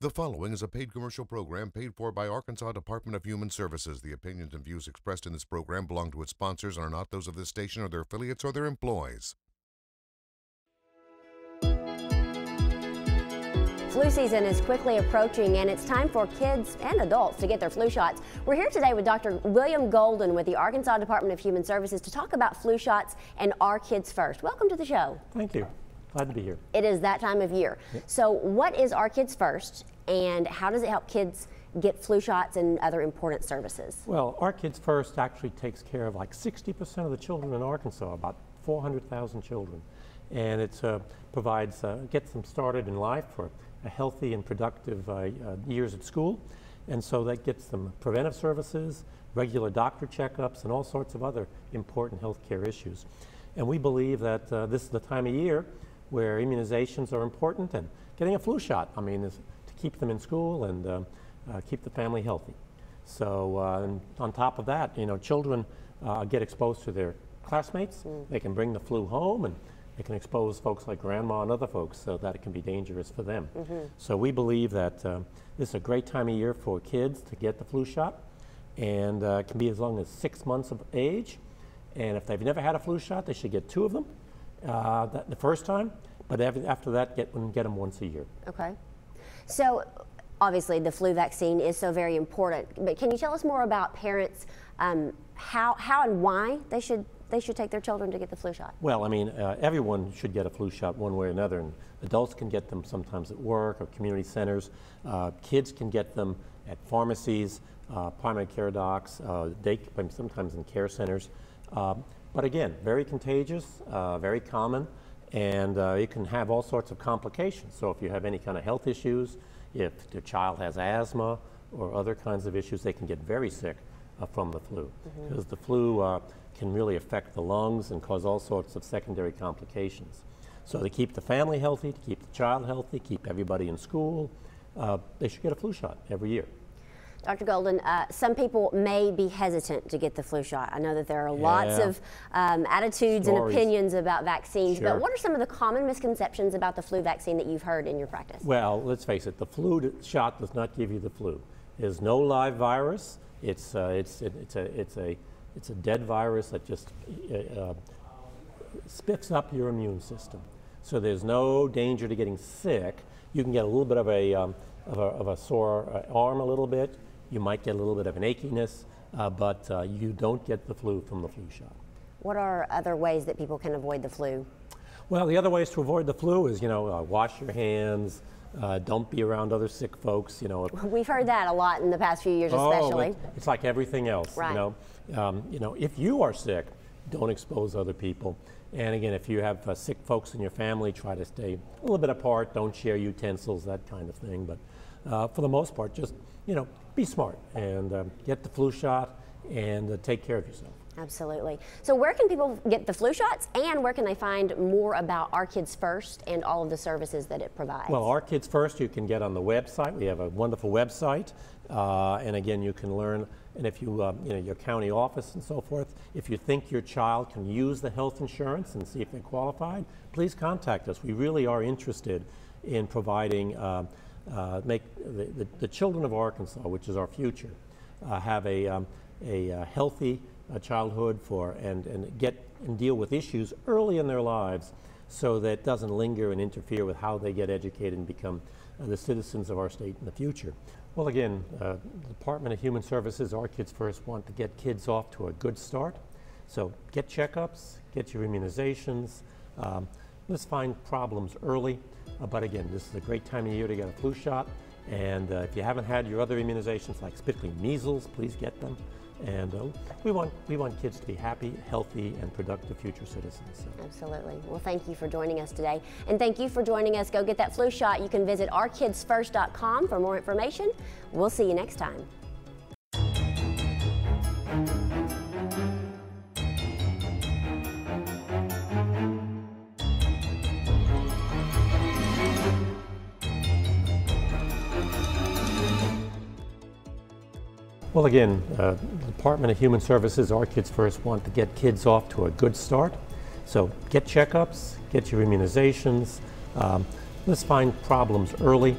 The following is a paid commercial program paid for by Arkansas Department of Human Services. The opinions and views expressed in this program belong to its sponsors and are not those of this station or their affiliates or their employees. Flu season is quickly approaching, and it's time for kids and adults to get their flu shots. We're here today with Dr. William Golden with the Arkansas Department of Human Services to talk about flu shots and Our Kids First. Welcome to the show. Thank you. Glad to be here. It is that time of year. Yep. So what is Our Kids First, and how does it help kids get flu shots and other important services? Well, Our Kids First actually takes care of like 60% of the children in Arkansas, about 400,000 children. And it provides, gets them started in life for a healthy and productive years at school. And so that gets them preventive services, regular doctor checkups, and all sorts of other important health care issues. And we believe that this is the time of year where immunizations are important, and getting a flu shot, I mean, is to keep them in school and keep the family healthy. So and on top of that, you know, children get exposed to their classmates. They can bring the flu home, and they can expose folks like grandma and other folks, so that it can be dangerous for them. So we believe that this is a great time of year for kids to get the flu shot, and it can be as long as 6 months of age. And if they've never had a flu shot, they should get 2 of them the first time, but after that, get them once a year. Okay. So obviously the flu vaccine is so very important, but can you tell us more about parents, how and why they should take their children to get the flu shot? Well, I mean, everyone should get a flu shot one way or another, and adults can get them sometimes at work or community centers. Kids can get them at pharmacies, primary care docs, sometimes in care centers. But again, very contagious, very common, and it can have all sorts of complications. So if you have any kind of health issues, if your child has asthma or other kinds of issues, they can get very sick from the flu, because the flu can really affect the lungs and cause all sorts of secondary complications. So to keep the family healthy, to keep the child healthy, keep everybody in school, they should get a flu shot every year. Dr. Golden, some people may be hesitant to get the flu shot. I know that there are lots of attitudes and opinions about vaccines, but what are some of the common misconceptions about the flu vaccine that you've heard in your practice? Well, let's face it, the flu shot does not give you the flu. There's no live virus. It's a dead virus that just spiffs up your immune system. So there's no danger to getting sick. You can get a little bit of a sore arm a little bit. You might get a little bit of an achiness, but you don't get the flu from the flu shot. What are other ways that people can avoid the flu? Well, the other ways to avoid the flu is, wash your hands, don't be around other sick folks, We've heard that a lot in the past few years, especially. It's like everything else, right. If you are sick, don't expose other people. And again, if you have sick folks in your family, try to stay a little bit apart, don't share utensils, that kind of thing. But for the most part, just, be smart and get the flu shot and take care of yourself. Absolutely. So where can people get the flu shots, and where can they find more about Our Kids First and all of the services that it provides? Well, Our Kids First you can get on the website. We have a wonderful website, and again, you can learn. And if you, your county office and so forth, if you think your child can use the health insurance and see if they're qualified, please contact us. We really are interested in providing, make the children of Arkansas, which is our future, have a healthy childhood and deal with issues early in their lives, so that it doesn't linger and interfere with how they get educated and become the citizens of our state in the future. Well, again, the Department of Human Services, Our Kids First, want to get kids off to a good start. So get checkups, get your immunizations. Let's find problems early. But again, this is a great time of year to get a flu shot. And if you haven't had your other immunizations, like particularly measles, please get them. And we want kids to be happy, healthy, and productive future citizens. So. Absolutely. Well, thank you for joining us today. And thank you for joining us. Go get that flu shot. You can visit ourkidsfirst.com for more information. We'll see you next time. Well, again, the Department of Human Services, Our Kids First, want to get kids off to a good start. So get checkups, get your immunizations. Let's find problems early